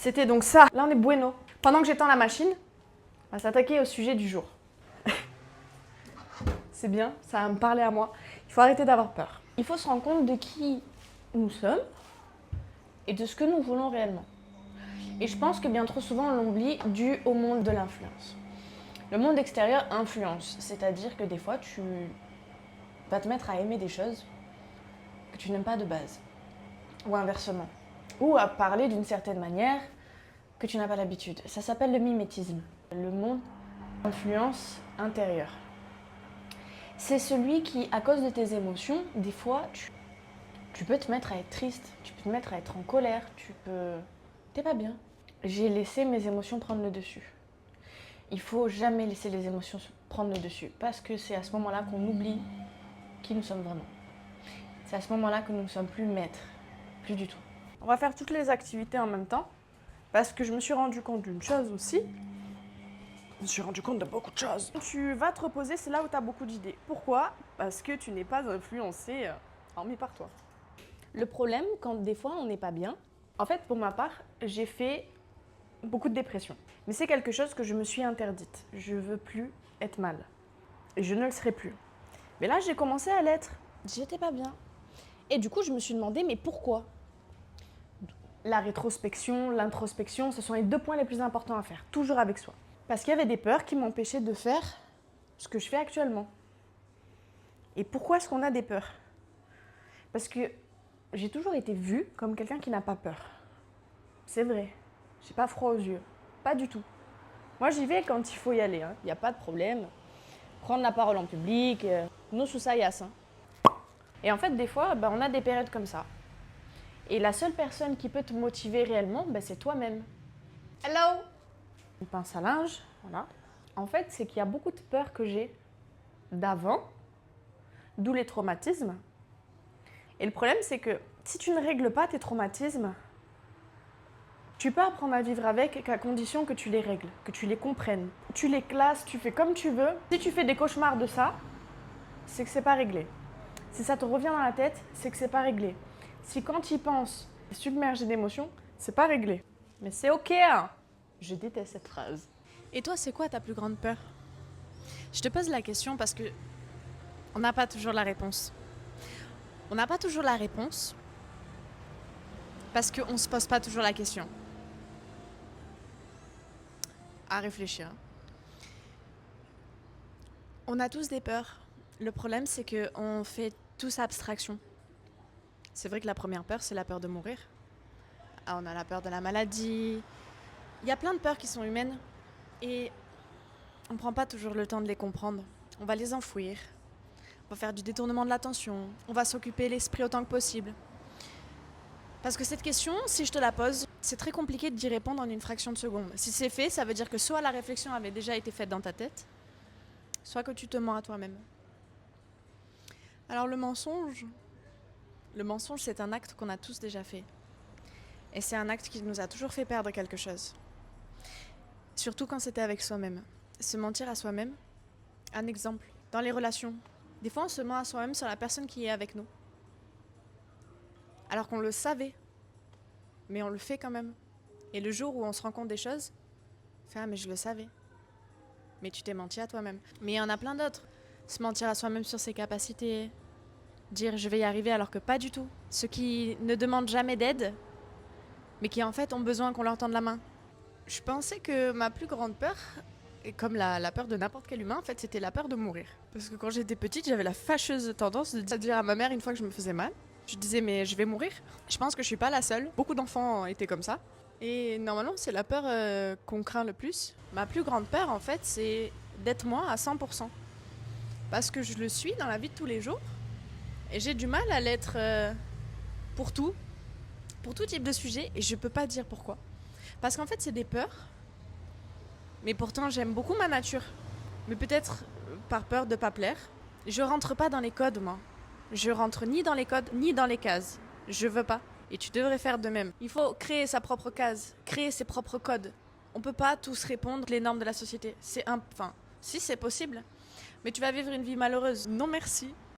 C'était donc ça, l'un des bueno. Pendant que j'éteins la machine, on va s'attaquer au sujet du jour. C'est bien, ça va me parler à moi. Il faut arrêter d'avoir peur. Il faut se rendre compte de qui nous sommes et de ce que nous voulons réellement. Et je pense que bien trop souvent on l'oublie dû au monde de l'influence. Le monde extérieur influence, c'est-à-dire que des fois tu vas te mettre à aimer des choses que tu n'aimes pas de base. Ou inversement. Ou à parler d'une certaine manière que tu n'as pas l'habitude. Ça s'appelle le mimétisme. Le monde influence intérieure. C'est celui qui, à cause de tes émotions, des fois, tu peux te mettre à être triste, tu peux te mettre à être en colère, t'es pas bien. J'ai laissé mes émotions prendre le dessus. Il faut jamais laisser les émotions prendre le dessus, parce que c'est à ce moment-là qu'on oublie qui nous sommes vraiment. C'est à ce moment-là que nous ne sommes plus maîtres, plus du tout. On va faire toutes les activités en même temps, parce que je me suis rendu compte d'une chose aussi. Je me suis rendu compte de beaucoup de choses. Tu vas te reposer, c'est là où tu as beaucoup d'idées. Pourquoi? Parce que tu n'es pas influencé, hormis par toi. Le problème, quand des fois on n'est pas bien, en fait, pour ma part, j'ai fait beaucoup de dépression. Mais c'est quelque chose que je me suis interdite. Je veux plus être mal. Et je ne le serai plus. Mais là, j'ai commencé à l'être. J'étais pas bien. Et du coup, je me suis demandé, mais pourquoi? La rétrospection, l'introspection, ce sont les deux points les plus importants à faire, toujours avec soi. Parce qu'il y avait des peurs qui m'empêchaient de faire ce que je fais actuellement. Et pourquoi est-ce qu'on a des peurs? Parce que j'ai toujours été vue comme quelqu'un qui n'a pas peur. C'est vrai, j'ai pas froid aux yeux, pas du tout. Moi j'y vais quand il faut y aller, il n'y a pas de problème. Prendre la parole en public, nous sous ça yasse. Et en fait des fois, on a des périodes comme ça. Et la seule personne qui peut te motiver réellement, c'est toi-même. Hello! Une pince à linge, voilà. En fait, c'est qu'il y a beaucoup de peurs que j'ai d'avant, d'où les traumatismes. Et le problème, c'est que si tu ne règles pas tes traumatismes, tu peux apprendre à vivre avec à condition que tu les règles, que tu les comprennes. Tu les classes, tu fais comme tu veux. Si tu fais des cauchemars de ça, c'est que c'est pas réglé. Si ça te revient dans la tête, c'est que c'est pas réglé. Si quand tu y penses, tu es submergé d'émotions, c'est pas réglé. Mais c'est ok, hein. Je déteste cette phrase. Et toi, c'est quoi ta plus grande peur? Je te pose la question parce que on n'a pas toujours la réponse. On n'a pas toujours la réponse parce qu'on ne se pose pas toujours la question. À réfléchir. On a tous des peurs. Le problème, c'est qu'on fait tous abstraction. C'est vrai que la première peur, c'est la peur de mourir. Ah, on a la peur de la maladie. Il y a plein de peurs qui sont humaines et on ne prend pas toujours le temps de les comprendre. On va les enfouir. On va faire du détournement de l'attention. On va s'occuper l'esprit autant que possible. Parce que cette question, si je te la pose, c'est très compliqué d'y répondre en une fraction de seconde. Si c'est fait, ça veut dire que soit la réflexion avait déjà été faite dans ta tête, soit que tu te mens à toi-même. Alors le mensonge, c'est un acte qu'on a tous déjà fait. Et c'est un acte qui nous a toujours fait perdre quelque chose. Surtout quand c'était avec soi-même. Se mentir à soi-même, un exemple, dans les relations. Des fois, on se ment à soi-même sur la personne qui est avec nous. Alors qu'on le savait, mais on le fait quand même. Et le jour où on se rend compte des choses, on fait « Ah, mais je le savais. » Mais tu t'es menti à toi-même. Mais il y en a plein d'autres. Se mentir à soi-même sur ses capacités, dire « Je vais y arriver » alors que pas du tout. Ceux qui ne demandent jamais d'aide, mais qui en fait ont besoin qu'on leur tende la main. Je pensais que ma plus grande peur, et comme la peur de n'importe quel humain, en fait, c'était la peur de mourir. Parce que quand j'étais petite, j'avais la fâcheuse tendance de dire à ma mère une fois que je me faisais mal, je disais mais je vais mourir. Je pense que je suis pas la seule. Beaucoup d'enfants étaient comme ça. Et normalement, c'est la peur qu'on craint le plus. Ma plus grande peur, en fait, c'est d'être moi à 100%. Parce que je le suis dans la vie de tous les jours. Et j'ai du mal à l'être pour tout type de sujet. Et je peux pas dire pourquoi. Parce qu'en fait, c'est des peurs. Mais pourtant, j'aime beaucoup ma nature. Mais peut-être par peur de pas plaire. Je rentre pas dans les codes, moi. Je rentre ni dans les codes, ni dans les cases. Je veux pas. Et tu devrais faire de même. Il faut créer sa propre case, créer ses propres codes. On peut pas tous répondre les normes de la société. Si c'est possible. Mais tu vas vivre une vie malheureuse. Non merci.